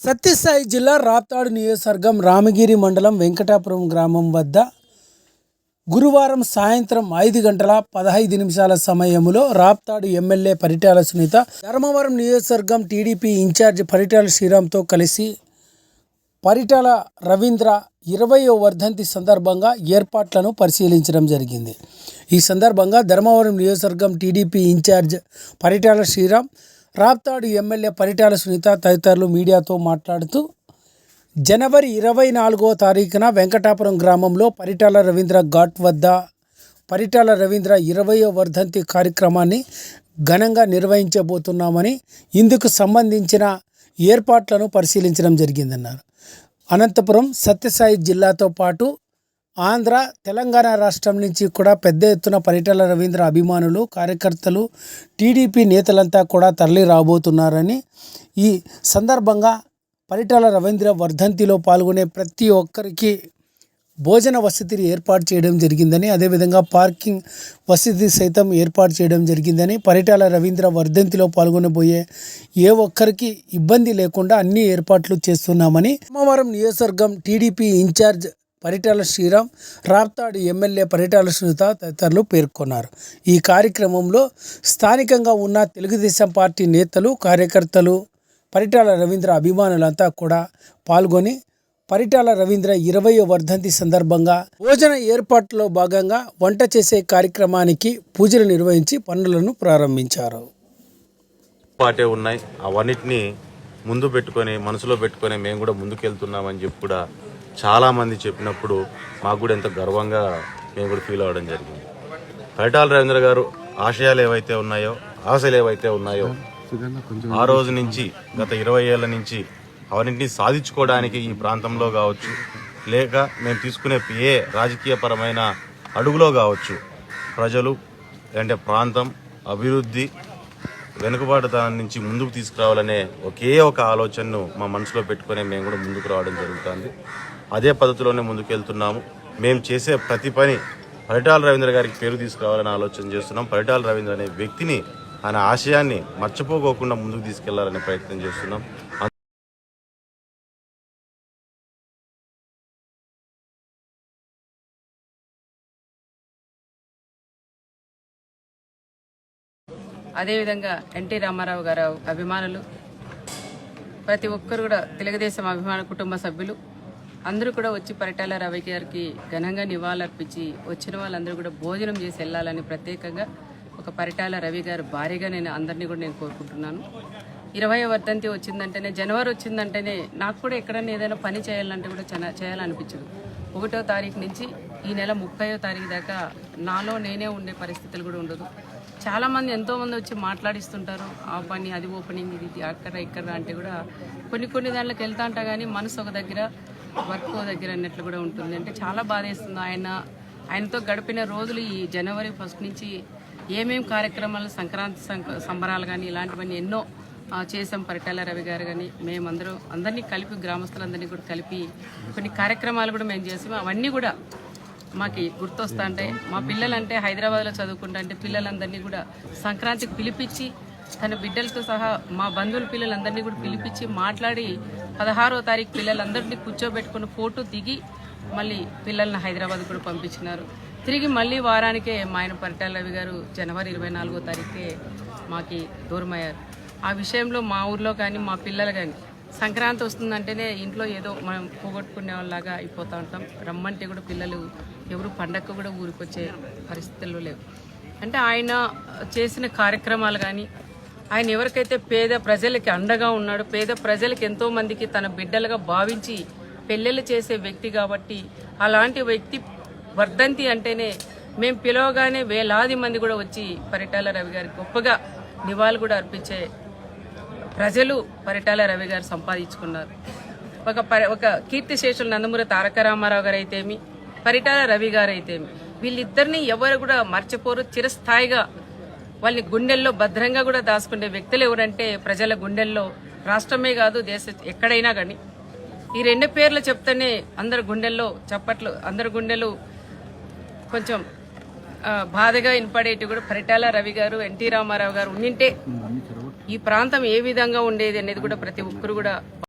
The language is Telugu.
సత్యసాయి జిల్లా రాప్తాడు నియోజకవర్గం రామగిరి మండలం వెంకటాపురం గ్రామం వద్ద గురువారం సాయంత్రం 5:15 సమయంలో రాప్తాడు ఎమ్మెల్యే పరిటాల సునీత ధర్మవరం నియోజకవర్గం టీడీపీ ఇన్ఛార్జ్ పరిటాల శ్రీరామ్తో కలిసి పరిటాల రవీంద్ర 20వ వర్ధంతి సందర్భంగా ఏర్పాట్లను పరిశీలించడం జరిగింది. ఈ సందర్భంగా ధర్మవరం నియోజకవర్గం TDP incharge Paritala Sriram, Raptadu MLA Paritala Sunitha తదితరులు మీడియాతో మాట్లాడుతూ జనవరి 24వ తారీఖున వెంకటాపురం గ్రామంలో పరిటాల రవీంద్ర ఘాట్ వద్ద పరిటాల రవీంద్ర 20వ వర్ధంతి కార్యక్రమాన్ని ఘనంగా నిర్వహించబోతున్నామని, ఇందుకు సంబంధించిన ఏర్పాట్లను పరిశీలించడం జరిగిందన్నారు. అనంతపురం, సత్యసాయి జిల్లాతో పాటు ఆంధ్ర, తెలంగాణ రాష్ట్రం నుంచి కూడా పెద్ద ఎత్తున పరిటాల రవీంద్ర అభిమానులు, కార్యకర్తలు, టీడీపీ నేతలంతా కూడా తరలి రాబోతున్నారని, ఈ సందర్భంగా పరిటాల రవీంద్ర వర్ధంతిలో పాల్గొనే ప్రతి ఒక్కరికి భోజన వసతిని ఏర్పాటు చేయడం జరిగిందని, అదేవిధంగా పార్కింగ్ వసతి సైతం ఏర్పాటు చేయడం జరిగిందని, పరిటాల రవీంద్ర వర్ధంతిలో పాల్గొనబోయే ఏ ఒక్కరికి ఇబ్బంది లేకుండా అన్ని ఏర్పాట్లు చేస్తున్నామని ధర్మవరం నియోజకవర్గం TDP incharge Paritala Sriram, Raptadu MLA Paritala Sunitha తదితరులు పేర్కొన్నారు. ఈ కార్యక్రమంలో స్థానికంగా ఉన్న తెలుగుదేశం పార్టీ నేతలు, కార్యకర్తలు, పరిటాల రవీంద్ర అభిమానులంతా కూడా పాల్గొని పరిటాల రవీంద్ర 20వ వర్ధంతి సందర్భంగా భోజన ఏర్పాట్లో భాగంగా వంట చేసే కార్యక్రమానికి పూజలు నిర్వహించి పనులను ప్రారంభించారు. పాటే ఉన్నాయి, అవన్నిటిని ముందు పెట్టుకొని మనసులో పెట్టుకొని మేము కూడా ముందుకెళ్తున్నామని చెప్పి కూడా చాలామంది చెప్పినప్పుడు మాకు కూడా ఎంతో గర్వంగా మేము కూడా ఫీల్ అవ్వడం జరిగింది. పరిటాల రవీంద్ర గారు ఆశయాలు ఏవైతే ఉన్నాయో, ఆశలు ఏవైతే ఉన్నాయో ఆ రోజు నుంచి గత 20 ఏళ్ళ నుంచి అవన్నింటినీ సాధించుకోవడానికి ఈ ప్రాంతంలో కావచ్చు, లేక మేము తీసుకునే ఏ రాజకీయపరమైన అడుగులో కావచ్చు, ప్రజలు అంటే ప్రాంతం అభివృద్ధి వెనుకబాటుతనం నుంచి ముందుకు తీసుకురావాలనే ఒకే ఒక ఆలోచనను మా మనసులో పెట్టుకునే మేము కూడా ముందుకు రావడం జరుగుతుంది. అదే పద్ధతిలోనే ముందుకెళ్తున్నాము. మేము చేసే ప్రతి పని పరిటాల రవీంద్ర గారికి పేరు తీసుకురావాలని ఆలోచన చేస్తున్నాం. పరిటాల రవీంద్ర అనే వ్యక్తిని, ఆయన ఆశయాన్ని మర్చిపోకోకుండా ముందుకు తీసుకెళ్లాలనే ప్రయత్నం చేస్తున్నాం. అదేవిధంగా ఎన్టీ రామారావు గారు అభిమానులు, ప్రతి ఒక్కరు కూడా తెలుగుదేశం అభిమాన కుటుంబ సభ్యులు అందరూ కూడా వచ్చి పరిటాల రవి గారికి ఘనంగా నివాళులర్పించి వచ్చిన వాళ్ళందరూ కూడా భోజనం చేసి వెళ్ళాలని ప్రత్యేకంగా ఒక పరిటాల రవి గారు భారీగా అందరినీ కూడా నేను కోరుకుంటున్నాను. 20వ వర్ధంతి వచ్చిందంటేనే, జనవరి వచ్చిందంటేనే నాకు కూడా ఎక్కడైనా ఏదైనా పని చేయాలంటే కూడా చేయాలనిపించదు. 1వ తారీఖు నుంచి ఈ నెల 30వ తారీఖు దాకా నాలో నేనే ఉండే పరిస్థితులు కూడా ఉండదు. చాలామంది ఎంతోమంది వచ్చి మాట్లాడిస్తుంటారు, ఆ పని, అది ఓపెనింగ్, ఇది అక్కడ ఇక్కడ అంటే కూడా కొన్ని దాంట్లోకి వెళ్తా ఉంటా, కానీ మనసు ఒక దగ్గర, వర్క్ ఒక దగ్గర అన్నట్లు కూడా ఉంటుంది. అంటే చాలా బాధేస్తుంది. ఆయనతో గడిపిన రోజులు ఈ జనవరి 1 నుంచి ఏమేమి కార్యక్రమాలు, సంక్రాంతి సంబరాలు కానీ ఇలాంటివన్నీ ఎన్నో చేసాం. పరిటాల రవి గారు కానీ అందరినీ కలిపి, గ్రామస్తులందరినీ కూడా కలిపి కొన్ని కార్యక్రమాలు కూడా మేము చేసాము. అవన్నీ కూడా మాకు గుర్తొస్తా ఉంటాయి. మా పిల్లలంటే హైదరాబాద్లో చదువుకుంటా అంటే పిల్లలందరినీ కూడా సంక్రాంతికి పిలిపించి, తన బిడ్డలతో సహా మా బంధువుల పిల్లలందరినీ కూడా పిలిపించి మాట్లాడి 16వ తారీఖు పిల్లలందరినీ కూర్చోబెట్టుకుని ఫోటో దిగి మళ్ళీ పిల్లల్ని హైదరాబాద్ కూడా పంపించినారు. తిరిగి మళ్ళీ వారానికే మా ఆయన పరిటాల రవి గారు జనవరి 24వ తారీఖే మాకు దూరమయ్యారు. ఆ విషయంలో మా ఊర్లో కానీ మా పిల్లలు కానీ సంక్రాంతి వస్తుందంటేనే ఇంట్లో ఏదో మనం పోగొట్టుకునే వాళ్ళలాగా అయిపోతూ ఉంటాం. రమ్మంటే కూడా పిల్లలు ఎవరు పండగకు కూడా ఊరికి వచ్చే పరిస్థితుల్లో లేవు. అంటే ఆయన చేసిన కార్యక్రమాలు కానీ, ఆయన ఎవరికైతే పేద ప్రజలకి అండగా ఉన్నాడో, పేద ప్రజలకి ఎంతోమందికి తన బిడ్డలుగా భావించి పెళ్ళిళ్ళు చేసే వ్యక్తి కాబట్టి, అలాంటి వ్యక్తి వర్ధంతి అంటేనే మేము పిలవగానే వేలాది మంది కూడా వచ్చి పరిటాల రవి గారికి గొప్పగా నివాళులు కూడా అర్పించే ప్రజలు పరిటాల రవి గారు సంపాదించుకున్నారు. ఒక కీర్తిశేషులు నందమూరి తారక రామారావు గారు అయితేమి, పరిటాల రవి గారు అయితేమి, వీళ్ళిద్దరిని ఎవరు కూడా మర్చిపోరు. చిరస్థాయిగా వాళ్ళని గుండెల్లో భద్రంగా కూడా దాచుకునే వ్యక్తులు ఎవరంటే ప్రజల గుండెల్లో, రాష్ట్రమే కాదు దేశ ఎక్కడైనా కానీ ఈ 2 పేర్లు చెప్తేనే అందరి గుండెల్లో చప్పట్లు, అందరి గుండెలు కొంచెం బాధగా వినపడేటి కూడా పరిటాల రవి గారు, ఎన్టీ రామారావు గారు ఉండింటే ఈ ప్రాంతం ఏ విధంగా ఉండేది అనేది కూడా ప్రతి ఒక్కరు కూడా